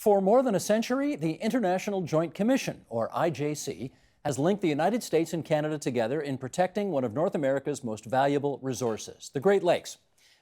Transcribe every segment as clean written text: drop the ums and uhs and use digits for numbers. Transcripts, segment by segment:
For more than a century, the International Joint Commission, or IJC, has linked the United States and Canada together in protecting one of North America's most valuable resources, the Great Lakes.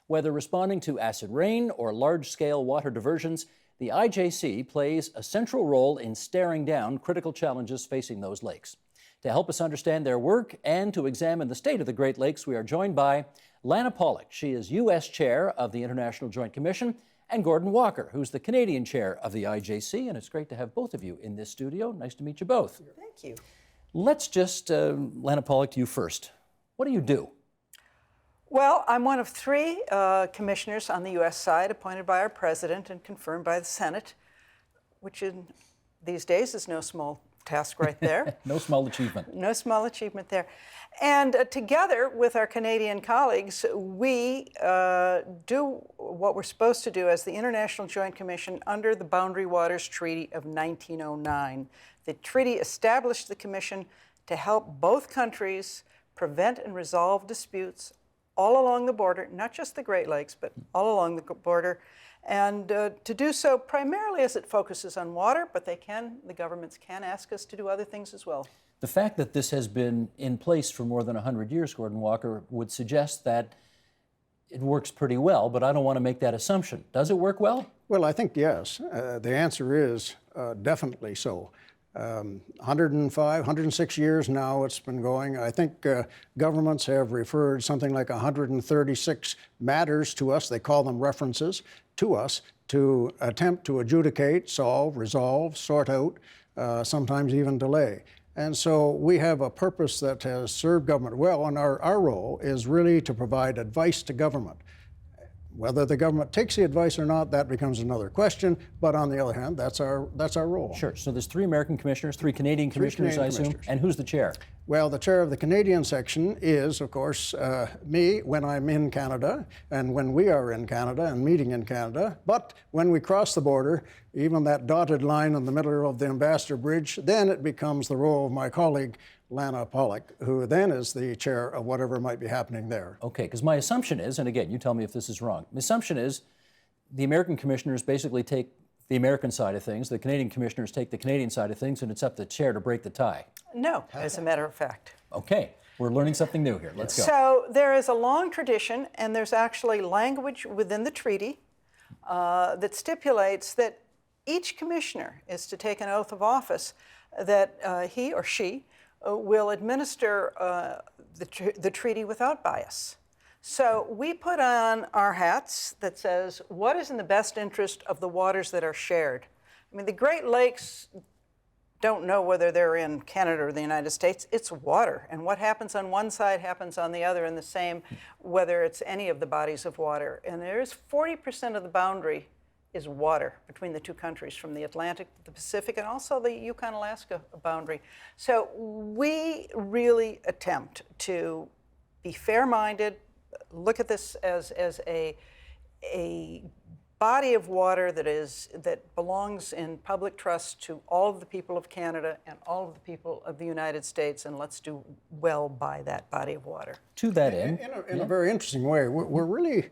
Whether responding to acid rain or large-scale water diversions, the IJC plays a central role in staring down critical challenges facing those lakes. To help us understand their work and to examine the state of the Great Lakes, we are joined by Lana Pollock. She is U.S. Chair of the International Joint Commission, and Gordon Walker, who's the Canadian Chair of the IJC. And it's great to have both of you in this studio. Nice to meet you both. Thank you. Let's just, Lana Pollock, to you first. What do you do? Well, I'm one of three commissioners on the U.S. side appointed by our president and confirmed by the Senate, which these days is no small task right there. No small achievement. No small achievement there. And together with our Canadian colleagues, we do what we're supposed to do as the International Joint Commission under the Boundary Waters Treaty of 1909. The treaty established the commission to help both countries prevent and resolve disputes all along the border, not just the Great Lakes, but all along the border, and to do so primarily as it focuses on water, but the governments can ask us to do other things as well. The fact that this has been in place for more than 100 years, Gordon Walker, would suggest that it works pretty well, but I don't want to make that assumption. Does it work well? Well, I think yes. The answer is definitely so. 106 years now it's been going. I think governments have referred something like 136 matters to us, they call them references, to us to attempt to adjudicate, solve, resolve, sort out, sometimes even delay. And so we have a purpose that has served government well, and our role is really to provide advice to government. Whether the government takes the advice or not, that becomes another question. But on the other hand, that's our role. Sure. So there's three American commissioners, three Canadian commissioners, I assume. And who's the chair? Well, the chair of the Canadian section is, of course, me when I'm in Canada and when we are in Canada and meeting in Canada. But when we cross the border, even that dotted line in the middle of the Ambassador Bridge, then it becomes the role of my colleague, Lana Pollock, who then is the chair of whatever might be happening there. Okay, because my assumption is, and again, you tell me if this is wrong, my assumption is the American commissioners basically take the American side of things, the Canadian commissioners take the Canadian side of things, and it's up to the chair to break the tie. No, as a matter of fact. Okay, we're learning something new here. Let's go. So there is a long tradition, and there's actually language within the treaty that stipulates that each commissioner is to take an oath of office that he or she will administer the treaty without bias. So we put on our hats that says, what is in the best interest of the waters that are shared? I mean, the Great Lakes don't know whether they're in Canada or the United States. It's water, and what happens on one side happens on the other, and the same whether it's any of the bodies of water. And there's 40% of the boundary is water between the two countries, from the Atlantic to the Pacific, and also the Yukon-Alaska boundary. So we really attempt to be fair-minded, look at this as a body of water that belongs in public trust to all of the people of Canada and all of the people of the United States, and let's do well by that body of water. To that end. In a very interesting way, we're really,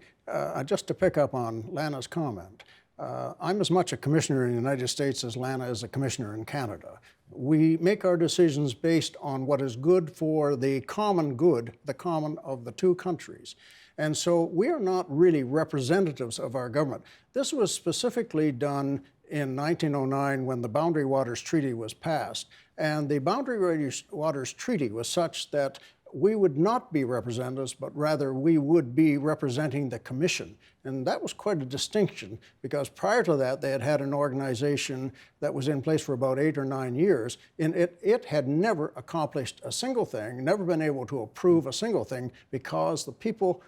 just to pick up on Lana's comment, I'm as much a commissioner in the United States as Lana is a commissioner in Canada. We make our decisions based on what is good for the common good, the common of the two countries. And so we are not really representatives of our government. This was specifically done in 1909 when the Boundary Waters Treaty was passed. And the Boundary Waters Treaty was such that we would not be representatives, but rather we would be representing the Commission. And that was quite a distinction, because prior to that, they had had an organization that was in place for about 8 or 9 years, and it had never accomplished a single thing, never been able to approve a single thing, because the people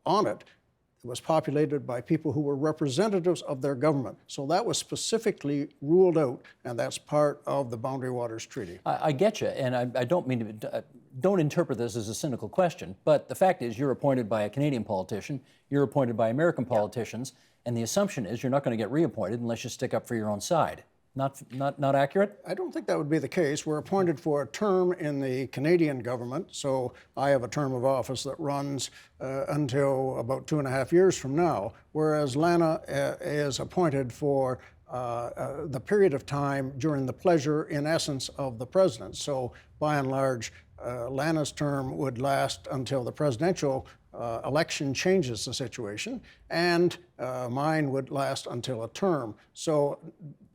on it was populated by people who were representatives of their government. So that was specifically ruled out, and that's part of the Boundary Waters Treaty. I get you, and I don't mean to, don't interpret this as a cynical question, but the fact is you're appointed by a Canadian politician, you're appointed by American politicians, and the assumption is you're not going to get reappointed unless you stick up for your own side. Not accurate? I don't think that would be the case. We're appointed for a term in the Canadian government, so I have a term of office that runs until about 2.5 years from now, whereas Lana is appointed for the period of time during the pleasure, in essence, of the president. So by and large, Lana's term would last until the presidential election changes the situation, and mine would last until a term. So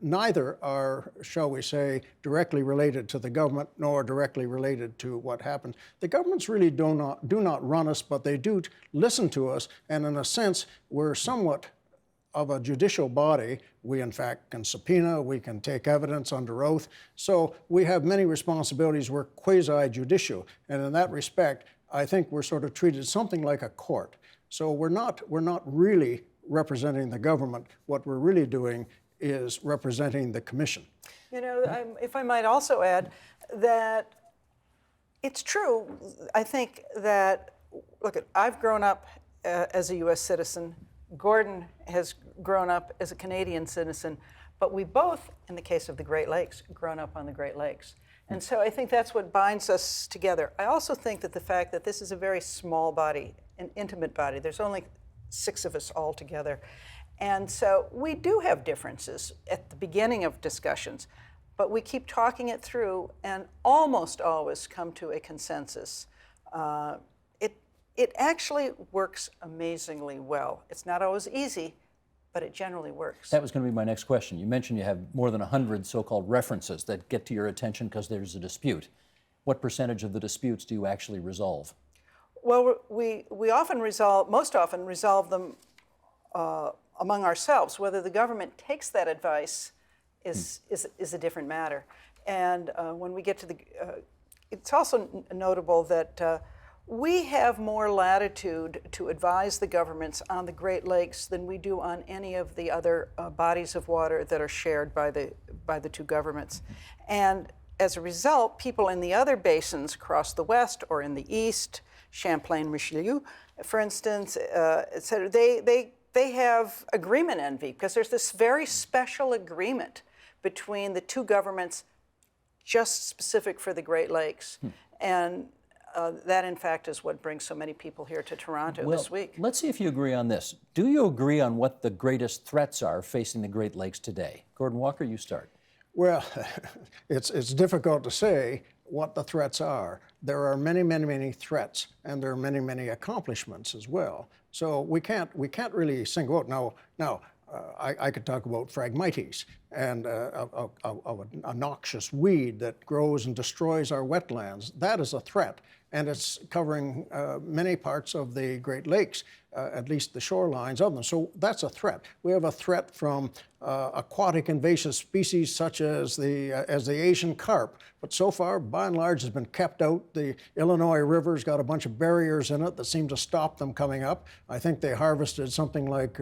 neither are, shall we say, directly related to the government nor directly related to what happened. The governments really do not run us, but they do listen to us, and in a sense, we're somewhat of a judicial body. We, in fact, can subpoena, we can take evidence under oath. So we have many responsibilities. We're quasi-judicial. And in that respect, I think we're sort of treated something like a court. So we're not really representing the government. What we're really doing is representing the commission. You know, if I might also add that it's true, I think that, look, I've grown up as a U.S. citizen. Gordon has grown up as a Canadian citizen, but we both, in the case of the Great Lakes, grown up on the Great Lakes. And so I think that's what binds us together. I also think that the fact that this is a very small body, an intimate body, there's only 6 of us all together. And so we do have differences at the beginning of discussions, but we keep talking it through and almost always come to a consensus. It actually works amazingly well. It's not always easy, but it generally works. That was going to be my next question. You mentioned you have more than 100 so-called references that get to your attention because there's a dispute. What percentage of the disputes do you actually resolve? Well, we most often resolve them among ourselves. Whether the government takes that advice is a different matter. And when we get to it's also notable that we have more latitude to advise the governments on the Great Lakes than we do on any of the other bodies of water that are shared by the 2 governments. And as a result, people in the other basins across the west or in the east, Champlain-Richelieu, for instance, et cetera, they have agreement envy because there's this very special agreement between the 2 governments just specific for the Great Lakes. And that, in fact, is what brings so many people here to Toronto this week. Let's see if you agree on this. Do you agree on what the greatest threats are facing the Great Lakes today? Gordon Walker, you start. Well, it's difficult to say what the threats are. There are many, many, many threats, and there are many, many accomplishments as well. So we can't really single out. Now, I could talk about Phragmites and a noxious weed that grows and destroys our wetlands. That is a threat, and it's covering many parts of the Great Lakes, at least the shorelines of them. So that's a threat. We have a threat from aquatic invasive species such as the Asian carp, but so far, by and large, has been kept out. The Illinois River's got a bunch of barriers in it that seem to stop them coming up. I think they harvested something like,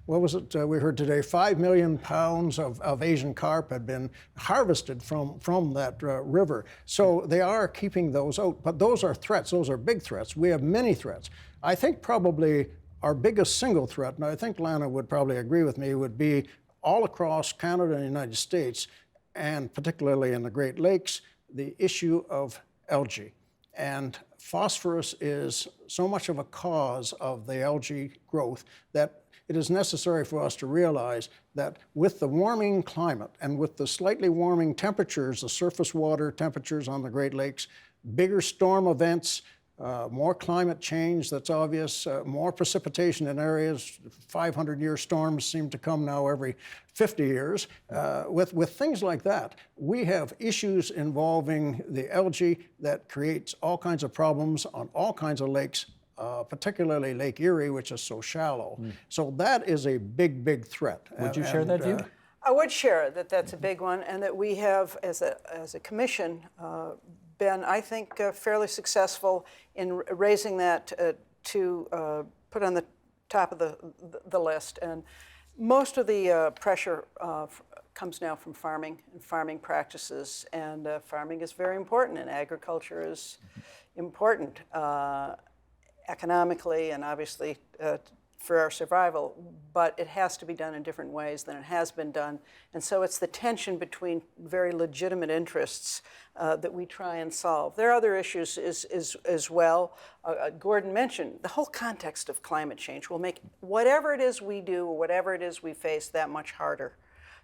what was it we heard today? 5 million pounds of Asian carp had been harvested from that river. So they are keeping those out, but those are threats. Those are big threats. We have many threats. I think probably our biggest single threat, and I think Lana would probably agree with me, would be all across Canada and the United States, and particularly in the Great Lakes, the issue of algae. And phosphorus is so much of a cause of the algae growth that it is necessary for us to realize that with the warming climate and with the slightly warming temperatures, the surface water temperatures on the Great Lakes, bigger storm events, more climate change that's obvious, more precipitation in areas. 500-year storms seem to come now every 50 years. With things like that, we have issues involving the algae that creates all kinds of problems on all kinds of lakes, particularly Lake Erie, which is so shallow. So that is a big, big threat. Would you share that view? I would share that that's a big one, and that we have, as a commission, been, I think, fairly successful in raising that to put on the top of the list. And most of the pressure comes now from farming and farming practices. And farming is very important, and agriculture is important economically and obviously for our survival, but it has to be done in different ways than it has been done. And so it's the tension between very legitimate interests that we try and solve. There are other issues as well. Gordon mentioned the whole context of climate change will make whatever it is we do or whatever it is we face that much harder.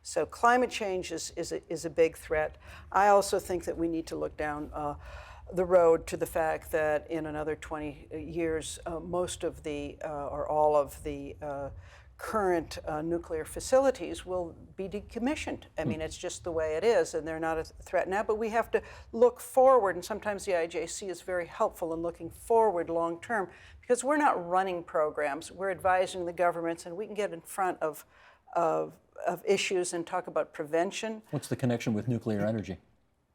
So climate change is a big threat. I also think that we need to look down the road to the fact that in another 20 years, most of the, or all of the current nuclear facilities will be decommissioned. I mean, it's just the way it is, and they're not a threat now, but we have to look forward, and sometimes the IJC is very helpful in looking forward long term, because we're not running programs, we're advising the governments, and we can get in front of issues and talk about prevention. What's the connection with nuclear energy?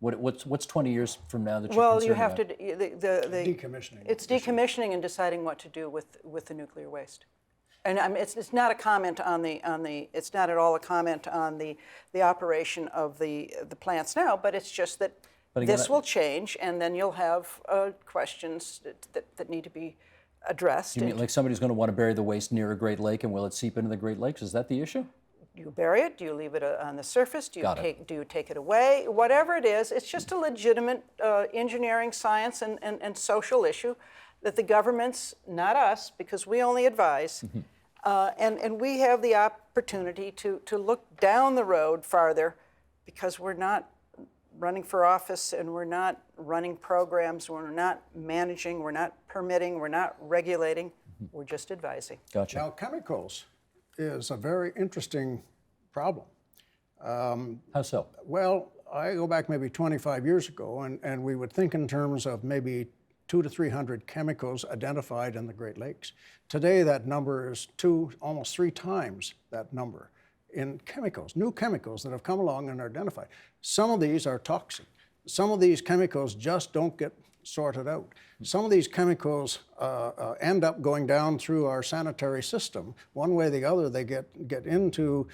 What's 20 years from now that you're Well, concerned you have about? to, Decommissioning. it's decommissioning and deciding what to do with the nuclear waste. And I mean, it's not a comment on it's not at all a comment on the operation of the plants now, but it's just that But again, this will change, and then you'll have questions that need to be addressed. You mean like somebody's going to want to bury the waste near a Great Lake, and will it seep into the Great Lakes? Is that the issue? Do you bury it? Do you leave it on the surface? Do you take it away? Whatever it is, it's just a legitimate engineering, science, and social issue that the governments, not us, because we only advise, and we have the opportunity to look down the road farther, because we're not running for office, and we're not running programs, we're not managing, we're not permitting, we're not regulating, we're just advising. Gotcha. Now, chemicals is a very interesting problem. How so? Well, I go back maybe 25 years ago, and we would think in terms of maybe 200 to 300 chemicals identified in the Great Lakes. Today, that number is almost 3 times that number in chemicals, new chemicals that have come along and are identified. Some of these are toxic. Some of these chemicals just don't get sorted out. Some of these chemicals end up going down through our sanitary system. One way or the other, they get into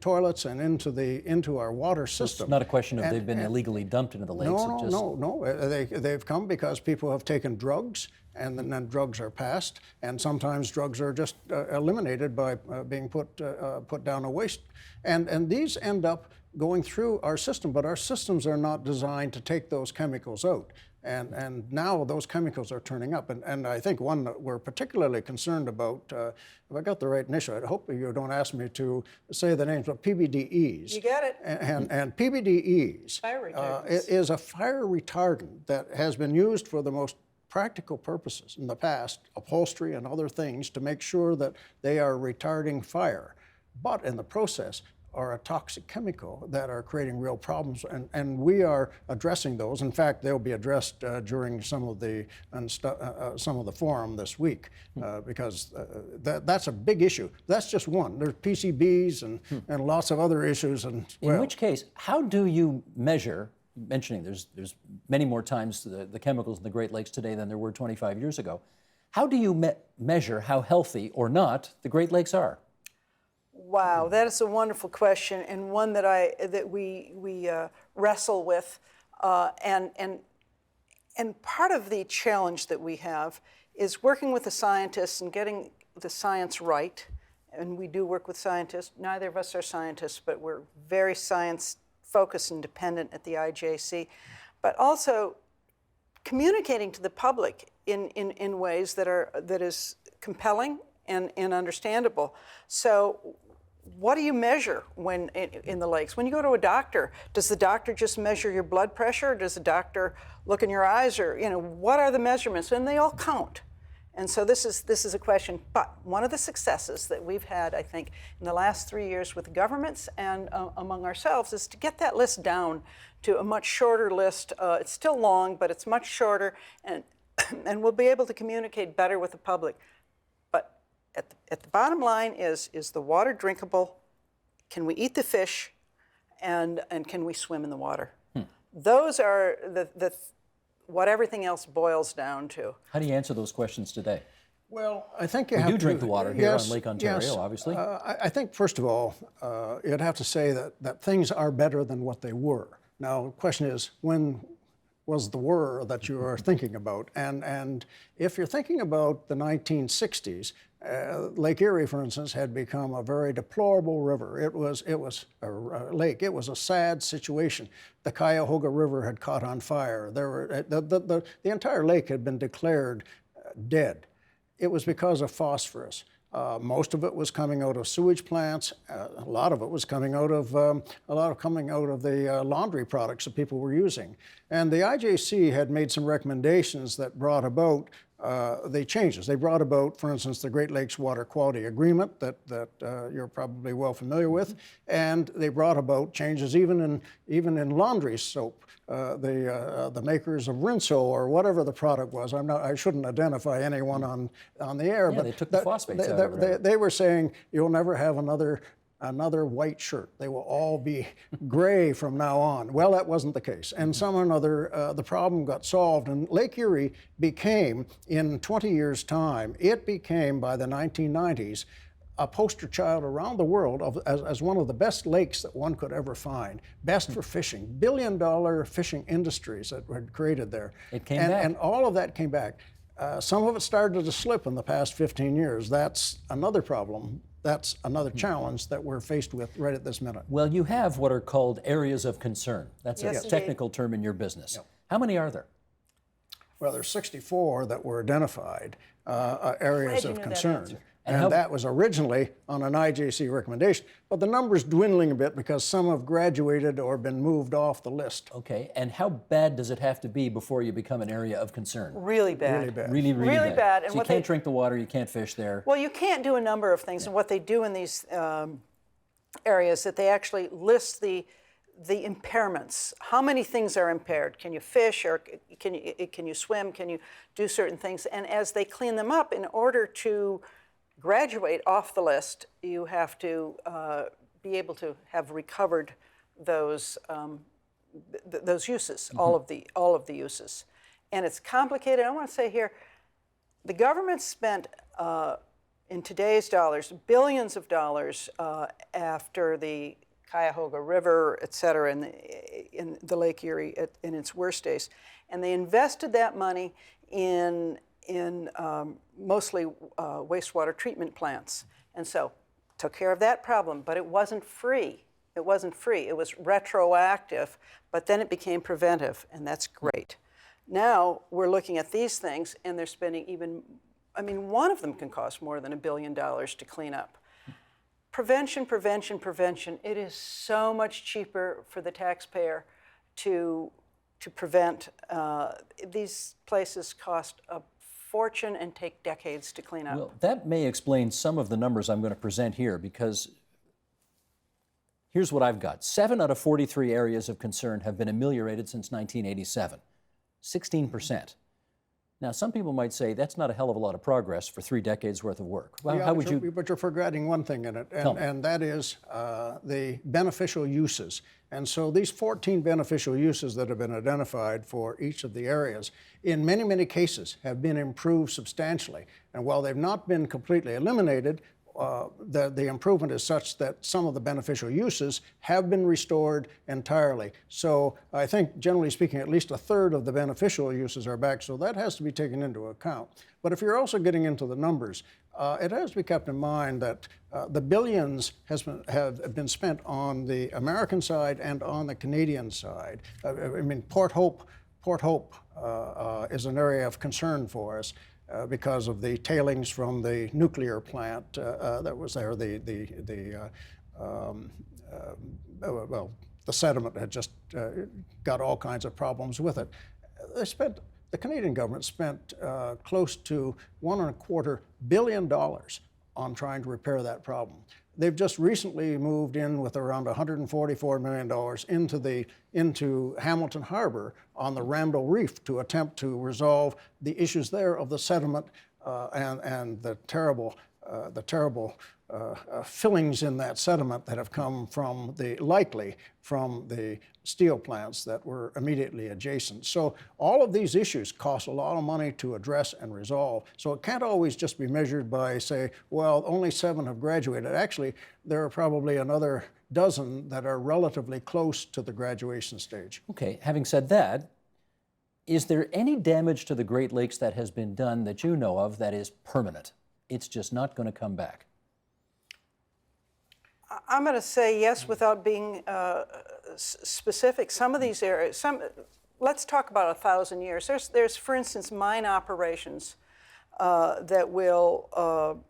toilets and into our water system. It's not a question of they've been illegally dumped into the lakes. No. They've come because people have taken drugs, and then drugs are passed, and sometimes drugs are just eliminated by being put down a waste. And these end up going through our system, but our systems are not designed to take those chemicals out. And now those chemicals are turning up. And I think one that we're particularly concerned about, if I got the right initial, I hope you don't ask me to say the names, but PBDEs. You got it. And PBDEs Fire retardants. is a fire retardant that has been used for the most practical purposes in the past, upholstery and other things, to make sure that they are retarding fire. But in the process, are a toxic chemical that are creating real problems, and we are addressing those. In fact, they'll be addressed during some of the forum this week, because that's a big issue. That's just one. There's PCBs and lots of other issues. And in which case, how do you measure? Mentioning there's many more times the chemicals in the Great Lakes today than there were 25 years ago. How do you measure how healthy or not the Great Lakes are? Wow, that is a wonderful question, and one that we wrestle with, and part of the challenge that we have is working with the scientists and getting the science right. And we do work with scientists. Neither of us are scientists, but we're very science-focused and dependent at the IJC. But also communicating to the public in ways that is compelling and understandable. So what do you measure when in the lakes? When you go to a doctor, does the doctor just measure your blood pressure? Or does the doctor look in your eyes? Or what are the measurements? And they all count. And so this is a question. But one of the successes that we've had, I think, in the last 3 years with governments and among ourselves is to get that list down to a much shorter list. It's still long, but it's much shorter, and we'll be able to communicate better with the public. At the bottom line is the water drinkable? Can we eat the fish? And can we swim in the water? Those are what everything else boils down to. How do you answer those questions today? Well, I think you we have do to drink the water here yes, on Lake Ontario, yes. obviously. I think, first of all, you'd have to say that things are better than what they were. Now, the question is, when was the were that you are thinking about? And if you're thinking about the 1960s, Lake Erie, for instance, had become a very deplorable river. It was a lake. It was a sad situation. The Cuyahoga River had caught on fire. There were the entire lake had been declared dead. It was because of phosphorus. Most of it was coming out of sewage plants. A lot of it was coming out of the laundry products that people were using. And the IJC had made some recommendations that brought about the changes. They brought about, for instance, the Great Lakes Water Quality Agreement that you're probably well familiar with, and they brought about changes even in laundry soap. The makers of Rinso or whatever the product was. I shouldn't identify anyone on the air, Yeah, but they took the phosphates out of it. They were saying you'll never have another white shirt. They will all be gray from now on. Well, that wasn't the case. And somehow or another, the problem got solved. And Lake Erie became, in 20 years' time, it became, by the 1990s, a poster child around the world as one of the best lakes that one could ever find. Best for fishing. $billion fishing industries that were created there. It came back. And all of that came back. Some of it started to slip in the past 15 years. That's another problem. That's another challenge that we're faced with right at this minute. Well, you have what are called areas of concern. That's Yes, a technical term in your business. Yep. How many are there? Well, there's 64 that were identified areas of concern. And that was originally on an IJC recommendation. But the number's dwindling a bit because some have graduated or been moved off the list. Okay, and how bad does it have to be before you become an area of concern? Really bad. Really bad. Really bad. And So you can't drink the water, you can't fish there. Well, you can't do a number of things. And what they do in these areas, that they actually list the impairments. How many things are impaired? Can you fish, or can you swim? Can you do certain things? And as they clean them up, in order to graduate off the list, you have to be able to have recovered those uses, all of the uses. And it's complicated. I want to say here, the government spent in today's dollars billions of dollars after the Cuyahoga River, et cetera, in the Lake Erie in its worst days, and they invested that money in mostly wastewater treatment plants, and so took care of that problem. But it wasn't free. It wasn't free. It was retroactive, but then it became preventive, and that's great. Now we're looking at these things, and they're spending one of them can cost more than $1 billion to clean up. Prevention, prevention, prevention. It is so much cheaper for the taxpayer to prevent. These places cost a fortune and take decades to clean up. Well, that may explain some of the numbers I'm going to present here, because here's what I've got. 7 out of 43 areas of concern have been ameliorated since 1987, 16%. Now, some people might say that's not a hell of a lot of progress for 3 decades worth of work. Well, Yeah, how would you? But you're forgetting one thing in it, and that is the beneficial uses. And so these 14 beneficial uses that have been identified for each of the areas, in many, many cases, have been improved substantially. And while they've not been completely eliminated, the improvement is such that some of the beneficial uses have been restored entirely. So I think, generally speaking, at least a third of the beneficial uses are back. So that has to be taken into account. But if you're also getting into the numbers, it has to be kept in mind that the billions have been spent on the American side and on the Canadian side. Port Hope is an area of concern for us. Because of the tailings from the nuclear plant that was there, the sediment had just got all kinds of problems with it. The Canadian government spent close to $1.25 billion on trying to repair that problem. They've just recently moved in with around $144 million into Hamilton Harbor on the Randall Reef to attempt to resolve the issues there of the sediment and the terrible fillings in that sediment that have come from the steel plants that were immediately adjacent. So all of these issues cost a lot of money to address and resolve. So it can't always just be measured by, say, well, only 7 have graduated. Actually, there are probably another dozen that are relatively close to the graduation stage. Okay, having said that, is there any damage to the Great Lakes that has been done that you know of that is permanent? It's just not going to come back. I'm going to say yes without being specific. Some of these areas, let's talk about 1,000 years. There's, for instance, mine operations that will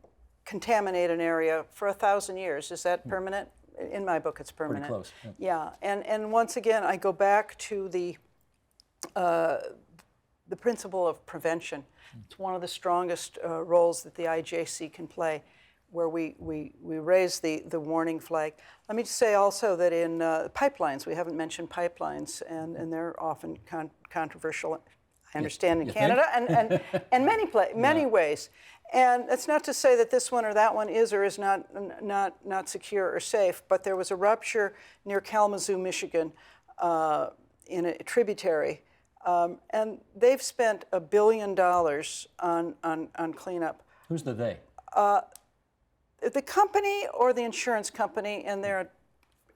contaminate an area for 1,000 years. Is that permanent? In my book, it's permanent. Pretty close. Yeah, and once again, I go back to the principle of prevention. It's one of the strongest roles that the IJC can play, where we raise the warning flag. Let me just say also that in pipelines, we haven't mentioned pipelines, and they're often controversial, I understand, in Canada, and many ways. And that's not to say that this one or that one is or is not secure or safe, but there was a rupture near Kalamazoo, Michigan, in a tributary, and they've spent $1 billion on cleanup. Who's the they? The company or the insurance company, and they're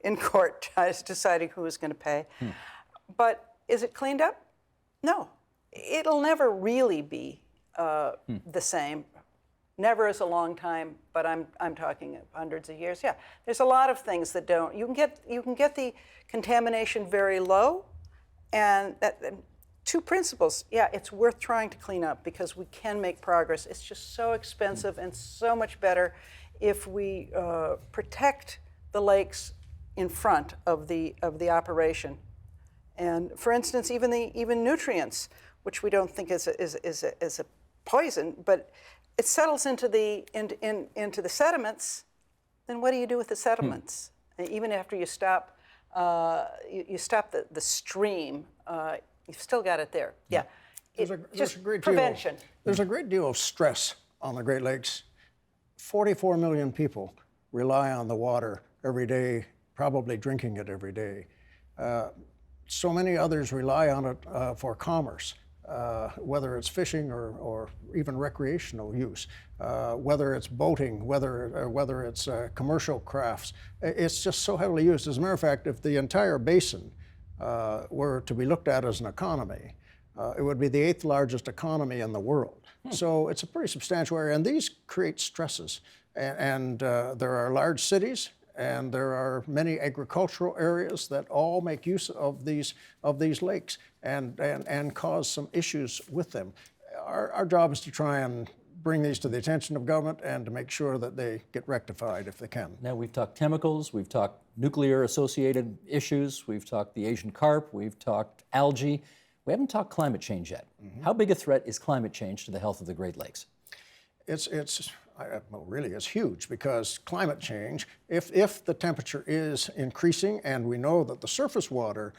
in court deciding who is going to pay. But is it cleaned up? No. It'll never really be the same. Never is a long time, but I'm talking hundreds of years. Yeah, there's a lot of things that don't. You can get the contamination very low, and two principles. Yeah, it's worth trying to clean up because we can make progress. It's just so expensive and so much better if we protect the lakes in front of the operation. And for instance, even nutrients, which we don't think is a poison, but it settles into the sediments. Then what do you do with the sediments? Even after you stop, you stop the stream, you've still got it there. Yeah, There's a great prevention. There's a great deal of stress on the Great Lakes. 44 million people rely on the water every day, probably drinking it every day. So many others rely on it for commerce. Whether it's fishing or even recreational use, whether it's boating, whether it's commercial crafts. It's just so heavily used. As a matter of fact, if the entire basin were to be looked at as an economy, it would be the 8th largest economy in the world. So it's a pretty substantial area, and these create stresses. And there are large cities, and there are many agricultural areas that all make use of these lakes and cause some issues with them. Our job is to try and bring these to the attention of government and to make sure that they get rectified if they can. Now, we've talked chemicals, we've talked nuclear-associated issues, we've talked the Asian carp, we've talked algae. We haven't talked climate change yet. How big a threat is climate change to the health of the Great Lakes? Well, really, it's huge, because climate change, if the temperature is increasing, and we know that the surface water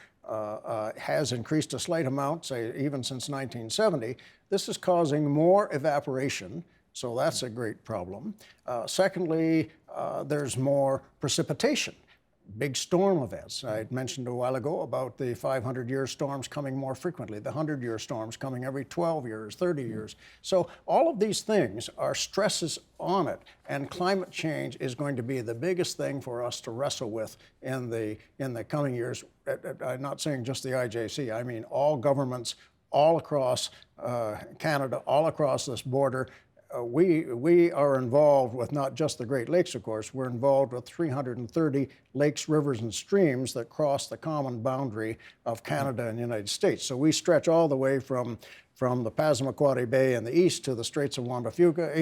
has increased a slight amount, say even since 1970, this is causing more evaporation, so that's a great problem. Secondly, there's more precipitation. Big storm events. I mentioned a while ago about the 500-year storms coming more frequently, the 100-year storms coming every 12 years, 30 years. So all of these things are stresses on it, and climate change is going to be the biggest thing for us to wrestle with in the coming years. I'm not saying just the IJC, I mean all governments all across Canada, all across this border. We are involved with not just the Great Lakes, of course. We're involved with 330 lakes, rivers, and streams that cross the common boundary of Canada and the United States. So we stretch all the way from the Passamaquoddy Bay in the east to the Straits of Juan de Fuca,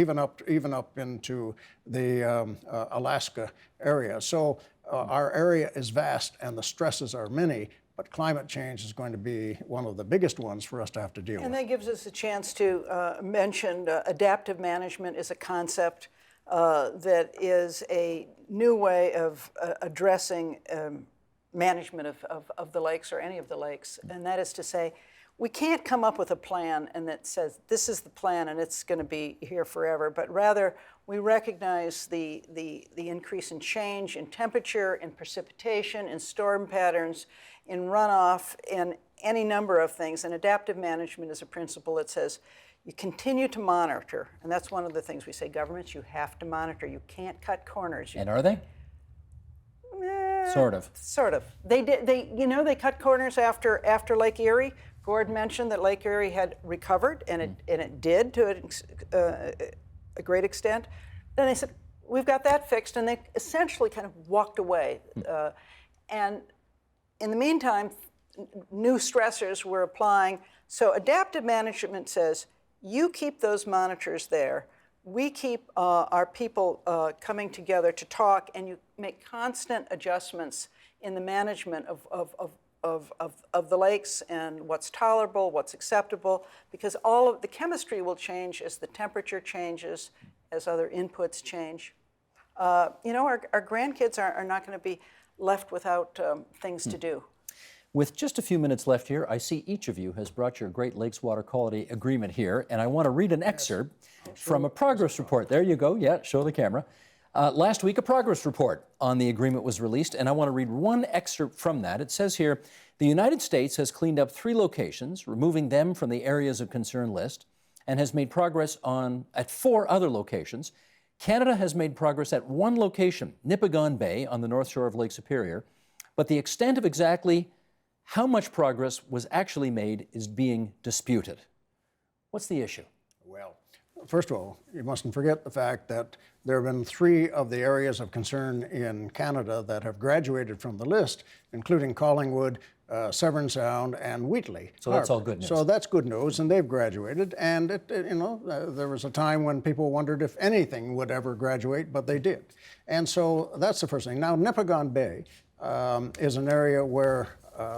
even up into the Alaska area. So our area is vast, and the stresses are many. But climate change is going to be one of the biggest ones for us to have to deal with. And that gives us a chance to mention adaptive management is a concept that is a new way of addressing management of the lakes, or any of the lakes. And that is to say, we can't come up with a plan and that says this is the plan and it's going to be here forever, but rather we recognize the increase in change in temperature, in precipitation, in storm patterns, in runoff, in any number of things. And adaptive management is a principle that says you continue to monitor. And that's one of the things we say, governments, you have to monitor. You can't cut corners. And are they? Sort of. Sort of. They cut corners after Lake Erie. Gord mentioned that Lake Erie had recovered, and it did to a great extent. Then they said, we've got that fixed, and they essentially kind of walked away. And in the meantime, new stressors were applying. So adaptive management says, you keep those monitors there. we keep our people coming together to talk, and you make constant adjustments in the management of the lakes and what's tolerable, what's acceptable, because all of the chemistry will change as the temperature changes, as other inputs change. You know, our grandkids are not going to be left without things to do. With just a few minutes left here, I see each of you has brought your Great Lakes Water Quality Agreement here, and I want to read an excerpt from a progress report. There you go. Yeah, show the camera. Last week, a progress report on the agreement was released, and I want to read one excerpt from that. It says here, the United States has cleaned up 3 locations, removing them from the areas of concern list, and has made progress at 4 other locations. Canada has made progress at 1 location, Nipigon Bay on the north shore of Lake Superior, but the extent of exactly how much progress was actually made is being disputed. What's the issue? Well, first of all, you mustn't forget the fact that there have been 3 of the areas of concern in Canada that have graduated from the list, including Collingwood, Severn Sound, and Wheatley. So that's all good news. So that's good news, and they've graduated. And there was a time when people wondered if anything would ever graduate, but they did. And so that's the first thing. Now, Nipigon Bay is an area where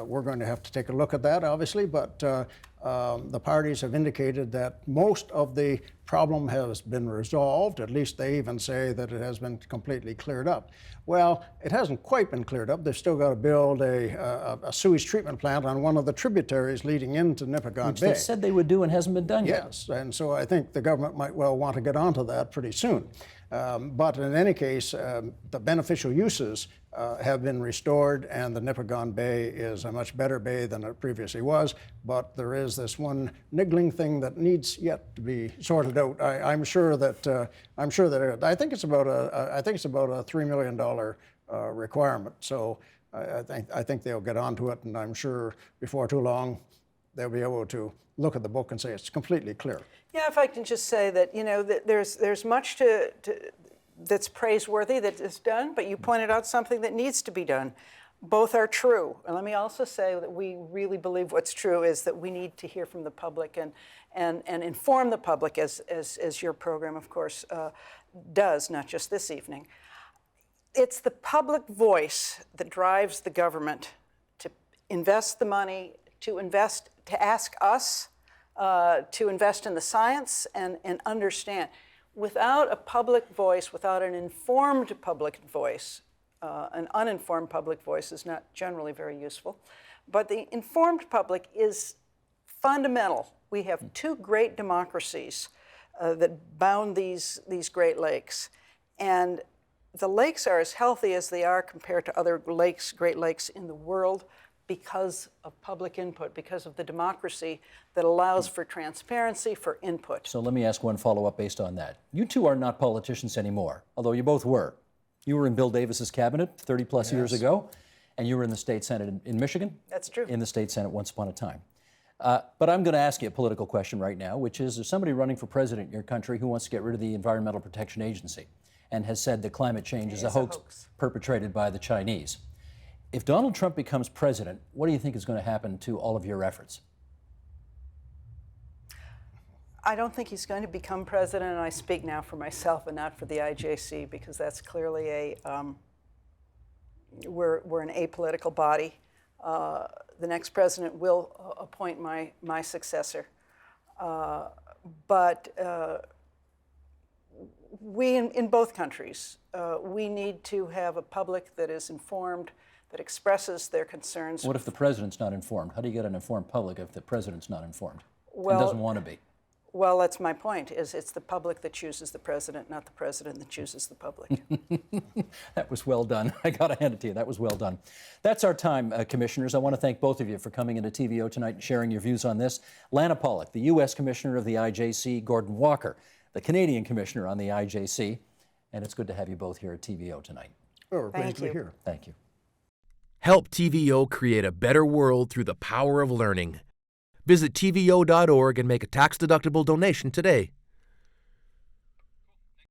we're going to have to take a look at that, obviously, but the parties have indicated that most of the problem has been resolved. At least they even say that it has been completely cleared up. Well, it hasn't quite been cleared up. They've still got to build a sewage treatment plant on one of the tributaries leading into Nipigon Which Bay. they said they would do and hasn't been done yet. Yes, and so I think the government might well want to get onto that pretty soon. But in any case, the beneficial uses have been restored, and the Nipigon Bay is a much better bay than it previously was. But there is this one niggling thing that needs yet to be sorted out. I'm sure that I think it's about a $3 million requirement. So I think they'll get onto it, and I'm sure before too long they'll be able to look at the book and say it's completely clear. Yeah, if I can just say that, you know, that there's much that's praiseworthy that is done, but you pointed out something that needs to be done. Both are true. And let me also say that we really believe what's true is that we need to hear from the public and inform the public, as your program, of course, does, not just this evening. It's the public voice that drives the government to invest the money, to ask us to invest in the science and understand. Without a public voice, without an informed public voice, an uninformed public voice is not generally very useful, but the informed public is fundamental. We have 2 great democracies that bound these Great Lakes, and the lakes are as healthy as they are compared to other lakes, Great Lakes in the world, because of public input, because of the democracy that allows for transparency, for input. So let me ask one follow-up based on that. You 2 are not politicians anymore, although you both were. You were in Bill Davis's cabinet 30-plus years ago, and you were in the state senate in Michigan. That's true. In the state senate once upon a time. But I'm going to ask you a political question right now, which is, there's somebody running for president in your country who wants to get rid of the Environmental Protection Agency and has said that climate change is a hoax perpetrated by the Chinese. If Donald Trump becomes president, what do you think is going to happen to all of your efforts? I don't think he's going to become president, and I speak now for myself and not for the IJC, because that's clearly we're an apolitical body. The next president will appoint my successor. But we, in both countries, we need to have a public that is informed, that expresses their concerns. What if the president's not informed? How do you get an informed public if the president's not informed and Well, doesn't want to be? Well, that's my point, is it's the public that chooses the president, not the president that chooses the public. That was well done. I got to hand it to you. That was well done. That's our time, Commissioners. I want to thank both of you for coming into TVO tonight and sharing your views on this. Lana Pollock, the U.S. Commissioner of the IJC, Gordon Walker, the Canadian Commissioner on the IJC, and it's good to have you both here at TVO tonight. Oh, we're pleased to be you. here. Thank you. Help TVO create a better world through the power of learning. Visit TVO.org and make a tax-deductible donation today.